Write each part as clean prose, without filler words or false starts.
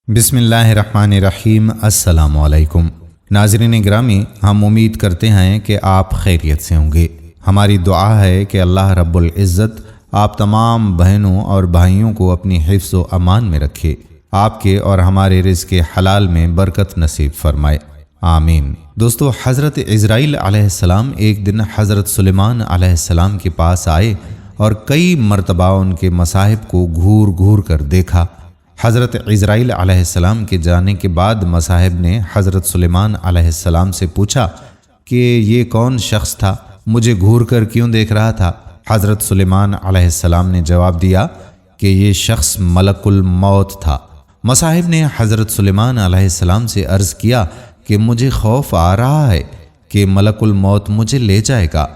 بسم اللہ الرحمن الرحیم۔ السلام علیکم ناظرین گرامی، ہم امید کرتے ہیں کہ آپ خیریت سے ہوں گے۔ ہماری دعا ہے کہ اللہ رب العزت آپ تمام بہنوں اور بھائیوں کو اپنی حفظ و امان میں رکھے، آپ کے اور ہمارے رزق حلال میں برکت نصیب فرمائے، آمین۔ دوستو، حضرت عزرائیل علیہ السلام ایک دن حضرت سلیمان علیہ السلام کے پاس آئے اور کئی مرتبہ ان کے مصاحب کو گھور گھور کر دیکھا۔ حضرت عزرائیل علیہ السلام کے جانے کے بعد مصاحب نے حضرت سلیمان علیہ السلام سے پوچھا کہ یہ کون شخص تھا، مجھے گھور کر کیوں دیکھ رہا تھا؟ حضرت سلیمان علیہ السلام نے جواب دیا کہ یہ شخص ملک الموت تھا۔ مصاحب نے حضرت سلیمان علیہ السلام سے عرض کیا کہ مجھے خوف آ رہا ہے کہ ملک الموت مجھے لے جائے گا۔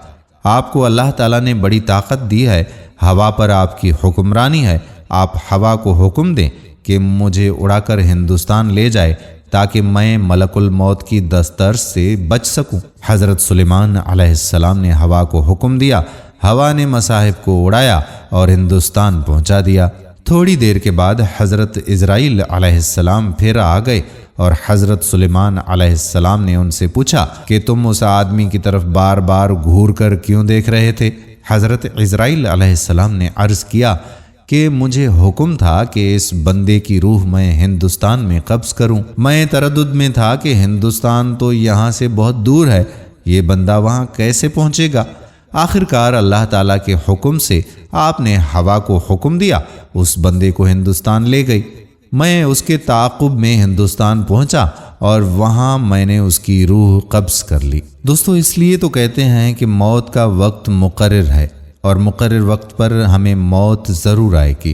آپ کو اللہ تعالیٰ نے بڑی طاقت دی ہے، ہوا پر آپ کی حکمرانی ہے، آپ ہوا کو حکم دیں کہ مجھے اڑا کر ہندوستان لے جائے تاکہ میں ملک الموت کی دسترس سے بچ سکوں۔ حضرت سلیمان علیہ السلام نے ہوا کو حکم دیا، ہوا نے مصاحب کو اڑایا اور ہندوستان پہنچا دیا۔ تھوڑی دیر کے بعد حضرت عزرائیل علیہ السلام پھر آ گئے اور حضرت سلیمان علیہ السلام نے ان سے پوچھا کہ تم اس آدمی کی طرف بار بار گھور کر کیوں دیکھ رہے تھے؟ حضرت عزرائیل علیہ السلام نے عرض کیا کہ مجھے حکم تھا کہ اس بندے کی روح میں ہندوستان میں قبض کروں۔ میں تردد میں تھا کہ ہندوستان تو یہاں سے بہت دور ہے، یہ بندہ وہاں کیسے پہنچے گا؟ آخرکار اللہ تعالیٰ کے حکم سے آپ نے ہوا کو حکم دیا، اس بندے کو ہندوستان لے گئی۔ میں اس کے تعاقب میں ہندوستان پہنچا اور وہاں میں نے اس کی روح قبض کر لی۔ دوستو، اس لیے تو کہتے ہیں کہ موت کا وقت مقرر ہے اور مقرر وقت پر ہمیں موت ضرور آئے گی۔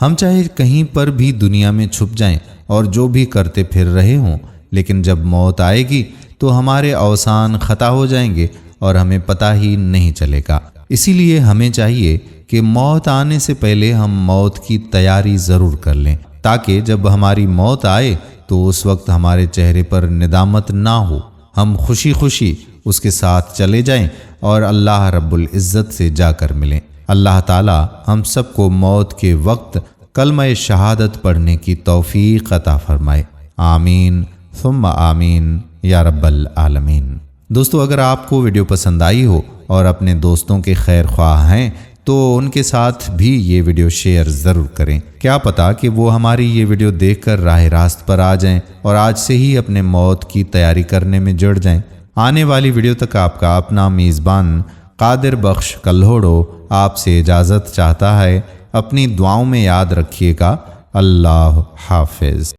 ہم چاہے کہیں پر بھی دنیا میں چھپ جائیں اور جو بھی کرتے پھر رہے ہوں، لیکن جب موت آئے گی تو ہمارے اوسان خطا ہو جائیں گے اور ہمیں پتہ ہی نہیں چلے گا۔ اسی لیے ہمیں چاہیے کہ موت آنے سے پہلے ہم موت کی تیاری ضرور کر لیں تاکہ جب ہماری موت آئے تو اس وقت ہمارے چہرے پر ندامت نہ ہو، ہم خوشی خوشی اس کے ساتھ چلے جائیں اور اللہ رب العزت سے جا کر ملیں۔ اللہ تعالی ہم سب کو موت کے وقت کلمہ شہادت پڑھنے کی توفیق عطا فرمائے، آمین ثم آمین یا رب العالمین۔ دوستو، اگر آپ کو ویڈیو پسند آئی ہو اور اپنے دوستوں کے خیر خواہ ہیں تو ان کے ساتھ بھی یہ ویڈیو شیئر ضرور کریں، کیا پتہ کہ وہ ہماری یہ ویڈیو دیکھ کر راہ راست پر آ جائیں اور آج سے ہی اپنے موت کی تیاری کرنے میں جڑ جائیں۔ آنے والی ویڈیو تک آپ کا اپنا میزبان قادر بخش کلہوڑو آپ سے اجازت چاہتا ہے۔ اپنی دعاؤں میں یاد رکھیے گا۔ اللہ حافظ۔